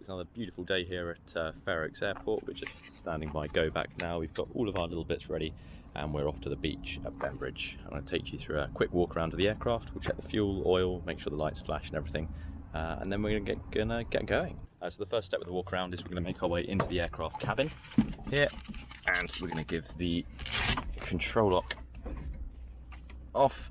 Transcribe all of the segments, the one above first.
Another beautiful day here at Fair Oaks Airport. We're just standing by Go-BAK now. We've got all of our little bits ready and we're off to the beach at Bembridge. I'm going to take you through a quick walk around of the aircraft. We'll check the fuel, oil, make sure the lights flash and everything, and then we're going to get going. So the first step with the walk around is we're going to make our way into the aircraft cabin here, and we're going to give the control lock off.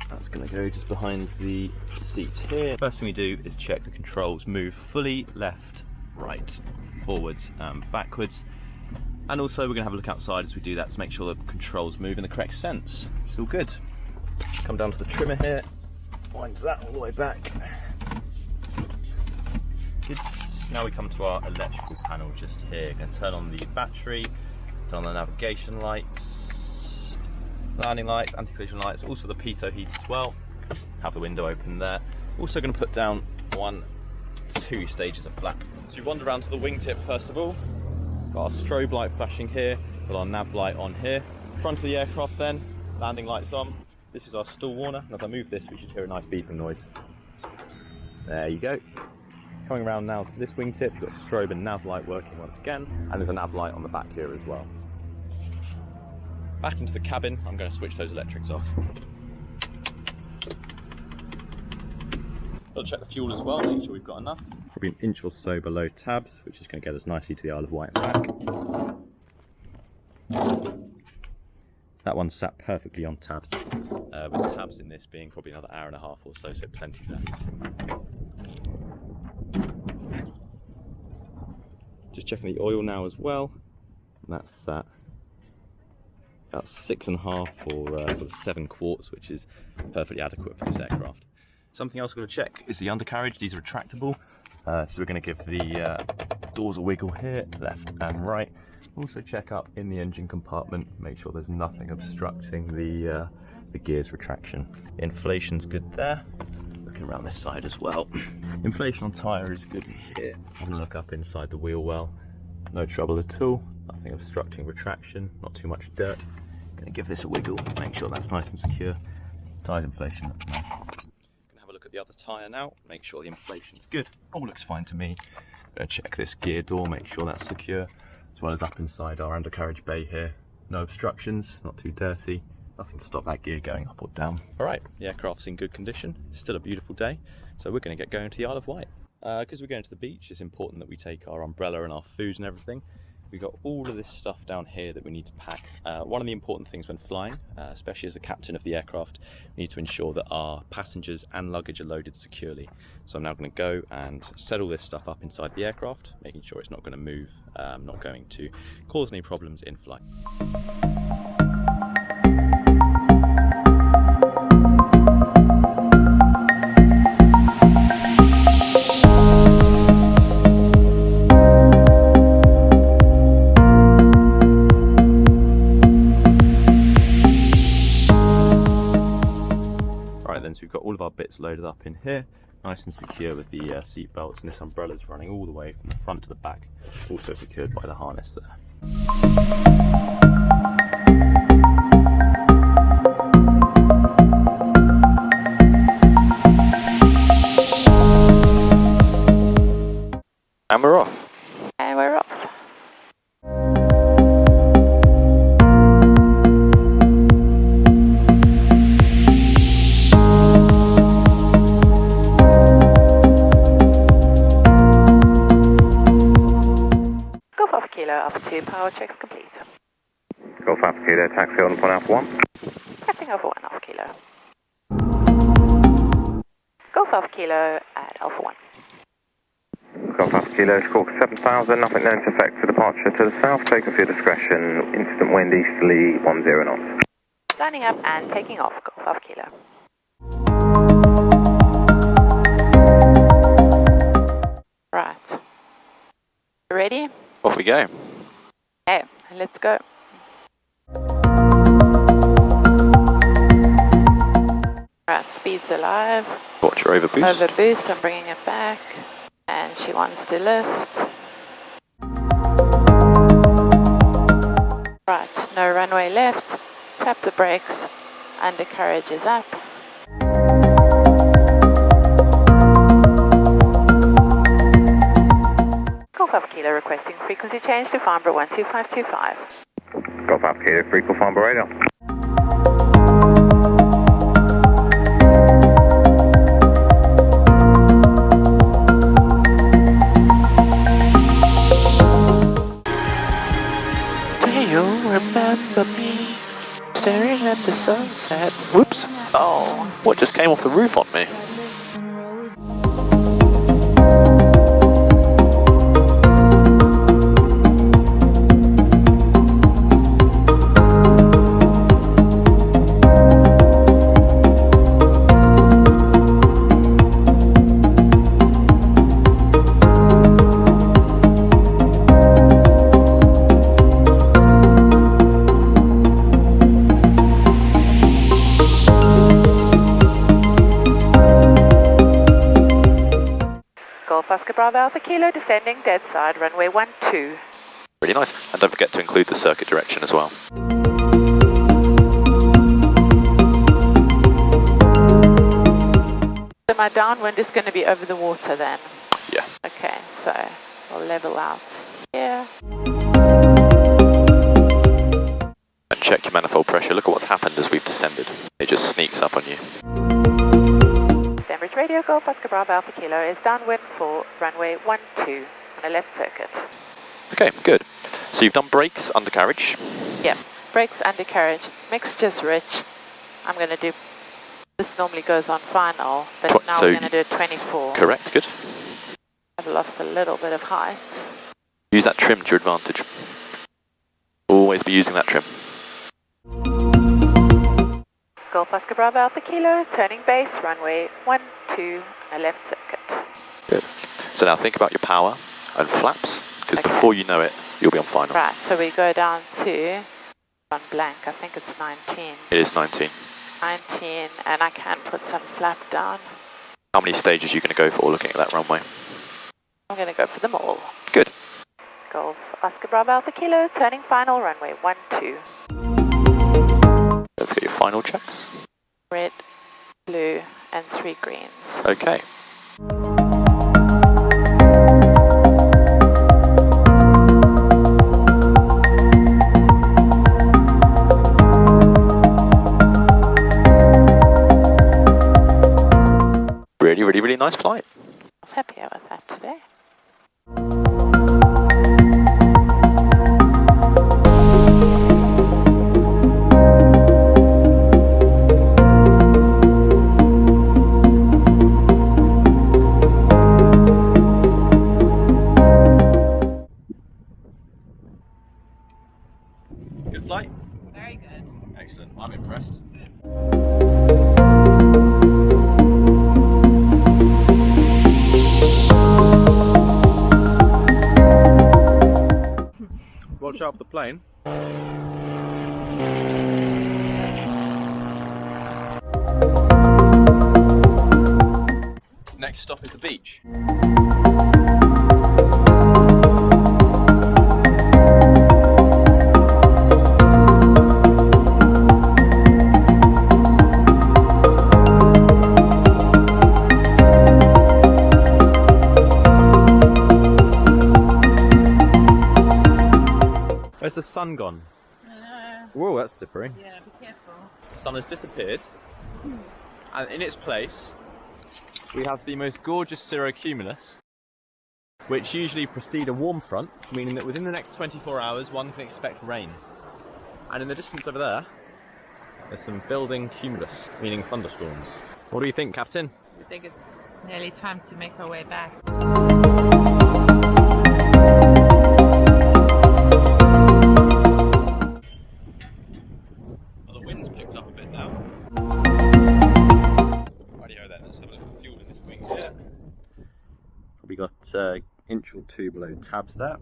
That's going to go just behind the seat here. First thing we do is check the controls move fully left, right, forwards and backwards. And also we're going to have a look outside as we do that to make sure the controls move in the correct sense. It's all good. Come down to the trimmer here, wind that all the way back. Good. Now we come to our electrical panel just here. Going to turn on the battery, turn on the navigation lights, landing lights, anti-collision lights, also the pitot heat as well. Have the window open there. Also going to put down two stages of flap. So we wander around to the wingtip first of all. Got our strobe light flashing here, got our nav light on here. Front of the aircraft then, landing lights on. This is our stall warner, and as I move this we should hear a nice beeping noise. There you go. Coming around now to this wingtip, you've got strobe and nav light working once again, and there's a nav light on the back here as well. Back into the cabin, I'm going to switch those electrics off. Got to check the fuel as well, make sure we've got enough. Probably an inch or so below tabs, which is going to get us nicely to the Isle of Wight and back. That one sat perfectly on tabs, with tabs in this being probably another hour and a half or so, so plenty left. Just checking the oil now as well, and that's that. About 6.5 or sort of 7 quarts, which is perfectly adequate for this aircraft. Something else I'm going to check is the undercarriage. These are retractable, so we're going to give the doors a wiggle here, left and right. Also check up in the engine compartment, make sure there's nothing obstructing the gears retraction. Inflation's good there. Looking around this side as well. Inflation on tyre is good here. Having a look up inside the wheel well. No trouble at all. Nothing obstructing retraction. Not too much dirt. Going to give this a wiggle. Make sure that's nice and secure. Tyres inflation looks nice. Going to have a look at the other tyre now. Make sure the inflation's good. All looks fine to me. Going to check this gear door. Make sure that's secure. As well as up inside our undercarriage bay here. No obstructions. Not too dirty. Nothing to stop that gear going up or down. Alright, the aircraft's in good condition. It's still a beautiful day, so we're going to get going to the Isle of Wight. Because we're going to the beach, it's important that we take our umbrella and our food and everything. We've got all of this stuff down here that we need to pack. One of the important things when flying, especially as the captain of the aircraft, we need to ensure that our passengers and luggage are loaded securely. So I'm now going to go and set all this stuff up inside the aircraft, making sure it's not going to move, not going to cause any problems in flight. So we've got all of our bits loaded up in here, nice and secure with the seat belts, and this umbrella is running all the way from the front to the back, also secured by the harness there. And we're off. And we're off. Up to power checks complete. Golf Alpha Kilo, taxi on point Alpha 1. Taxiing over 1 Alpha Kilo. Golf Alpha Kilo at Alpha 1. Golf Alpha Kilo, score 7000, nothing known to affect for departure to the south, take off your discretion, instant wind easterly 10 knots. Lining up and taking off, Golf Alpha Kilo. Right. Ready? Off we go. Okay, let's go. Right, speed's alive. Watch your over boost. Over boost, I'm bringing it back. And she wants to lift. Right, no runway left. Tap the brakes. Undercarriage is up. Kilo requesting frequency change to Farnborough 12525. Golf Alpha Kilo, 3 call Farnborough radar. Do you remember me staring at the sunset? Whoops. Oh, what just came off the roof on me? Golf Oscar Bravo Alpha Kilo descending dead side, runway 12. Really nice. And don't forget to include the circuit direction as well. So my downwind is going to be over the water then? Yeah. Okay, so I'll level out here. And check your manifold pressure. Look at what's happened as we've descended. It just sneaks up on you. Bembridge Radio Golf Oscar Bravo Alpha Kilo is downwind for runway 12 on a left circuit. Okay, good. So you've done brakes, undercarriage. Yep, brakes, undercarriage, mixture's rich. I'm going to do, this normally goes on final, but now we're going to do a 24. Correct, good. I've lost a little bit of height. Use that trim to your advantage. Always be using that trim. Golf Oscar Bravo Alpha Kilo, turning base, runway 12 on a left circuit. Good. So now think about your power and flaps, because before you know it, you'll be on final. Right, so we go down to, on blank, I think it's 19. It is 19. 19, and I can put some flap down. How many stages are you going to go for looking at that runway? I'm going to go for them all. Good. Golf Oscar Bravo Alpha Kilo, turning final, runway 12. Don't forget your final checks. Red, blue, and 3 greens. Okay. Really, really, really nice flight. I was happier with that today. Good flight? Very good. Excellent. I'm impressed. Watch out for the plane. Next stop is the beach. Where's the sun gone? Whoa, that's slippery. Yeah, be careful. The sun has disappeared, and in its place we have the most gorgeous cirrocumulus, which usually precede a warm front, meaning that within the next 24 hours one can expect rain. And in the distance over there, there's some building cumulus, meaning thunderstorms. What do you think, Captain? I think it's nearly time to make our way back. Well, the wind's picked up a bit now. Rightio then, let's have a look at fuel in this wing here. Probably got inch or two below tabs there.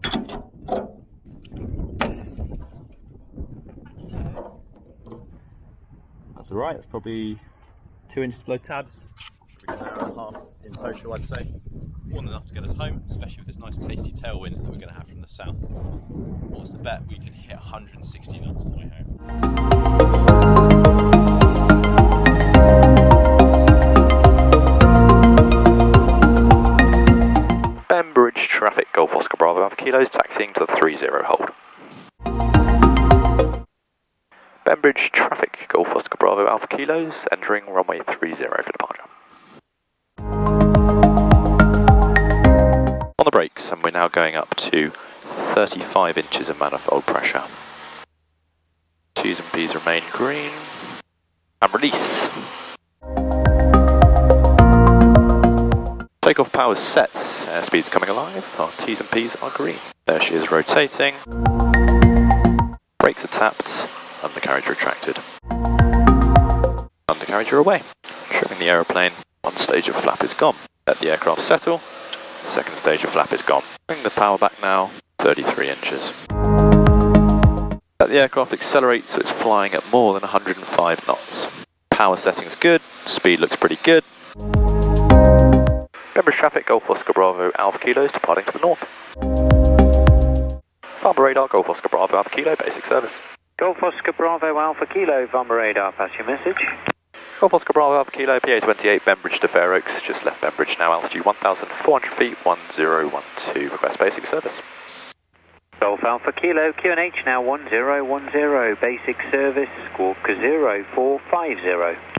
That's alright, it's probably 2 inches below tabs. Probably an hour and a half in total, I'd say. More than enough to get us home, especially with this nice tasty tailwind that we're going to have from the south. What's the bet? We can hit 160 knots on the way home. Bembridge traffic, Golf Oscar Bravo Bravo Alpha Kilos, taxiing to the 30 hold. Bembridge traffic, Golf Oscar Bravo Alpha Kilos, entering runway 30 for departure. On the brakes, and we're now going up to 35 inches of manifold pressure. T's and P's remain green. And release. Takeoff power set, airspeed's coming alive, our T's and P's are green. There she is rotating. Brakes are tapped, undercarriage retracted. Undercarriage are away. Trimming the aeroplane, one stage of flap is gone. Let the aircraft settle, the second stage of flap is gone. Bring the power back now, 33 inches. Let the aircraft accelerate so it's flying at more than 105 knots. Power setting's good, speed looks pretty good. Bembridge traffic, Golf Oscar Bravo Alpha Kilos, departing to the north. Farmer radar, Golf Oscar Bravo Alpha Kilo, basic service. Golf Oscar Bravo Alpha Kilo, Farmer radar, pass your message. Golf Oscar Bravo Alpha Kilo, PA28, Bembridge to Fair Oaks, just left Bembridge now, altitude 1,400 feet, 1012, request basic service. Golf Alpha Kilo, QNH now 1010, basic service, squawk 0450.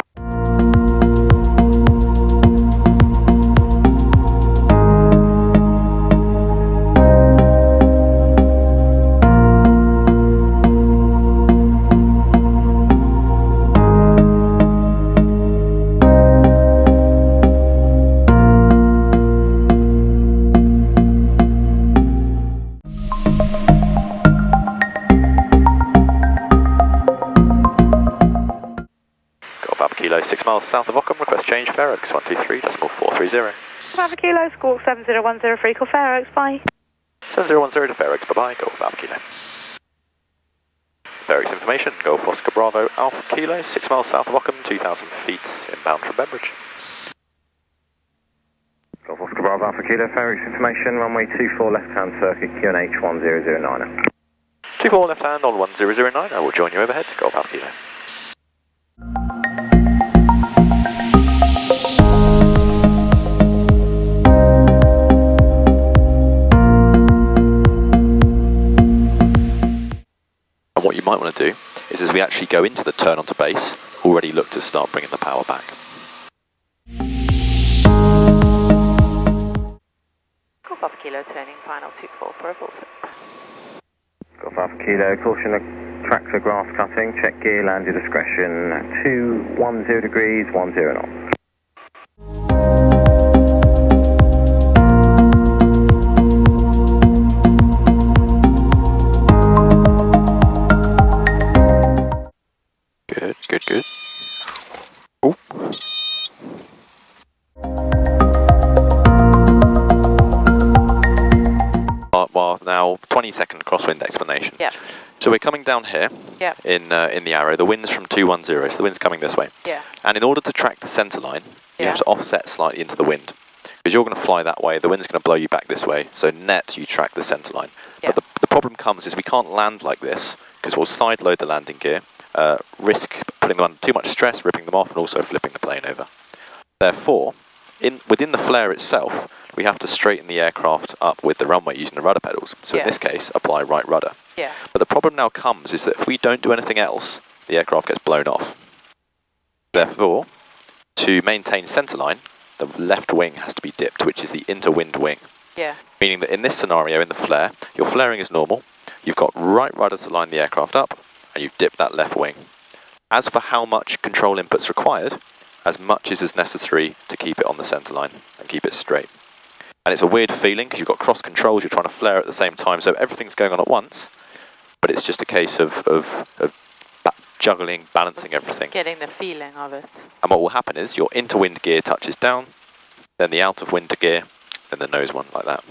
Kilo, 6 miles south of Ockham, request change, Fair Oaks, 123.430. Alpha Kilo, squawk 70103, call Fair Oaks, bye. 7010 to Fair Oaks, bye-bye, Golf Alpha Kilo. Fair Oaks information, Golf Oscar Bravo Alpha Kilo, 6 miles south of Ockham, 2,000 feet inbound from Bembridge. Golf Oscar Bravo Alpha Kilo, Fair Oaks information, runway 24 left-hand circuit, QNH 1009. 24 left-hand on 1009, I will join you overhead, Golf Alpha Kilo. And what you might want to do is, as we actually go into the turn onto base, already look to start bringing the power back. Golf Alpha Kilo, turning final 24 for a full set. Golf Alpha Kilo, caution of tractor grass cutting, check gear, land your discretion, 210 degrees, 10 knots. Good. Ooh. Well, now 20-second crosswind explanation. Yeah. So we're coming down here. Yeah. In the arrow. The wind's from 210, so the wind's coming this way. Yeah. And in order to track the centre line, you have to offset slightly into the wind, because you're going to fly that way. The wind's going to blow you back this way. So net, you track the centre line. Yeah. But the problem comes is we can't land like this because we'll side load the landing gear. Risk putting them under too much stress, ripping them off, and also flipping the plane over. Therefore, within the flare itself, we have to straighten the aircraft up with the runway using the rudder pedals. So in this case, apply right rudder. Yeah. But the problem now comes is that if we don't do anything else, the aircraft gets blown off. Therefore, to maintain centre line, the left wing has to be dipped, which is the interwind wing. Yeah. Meaning that in this scenario, in the flare, your flaring is normal, you've got right rudder to line the aircraft up, and you've dipped that left wing. As for how much control input's required, as much as is necessary to keep it on the centre line and keep it straight. And it's a weird feeling because you've got cross controls, you're trying to flare at the same time, so everything's going on at once, but it's just a case of juggling, balancing everything. Getting the feeling of it. And what will happen is your interwind gear touches down, then the out of wind gear, then the nose one, like that.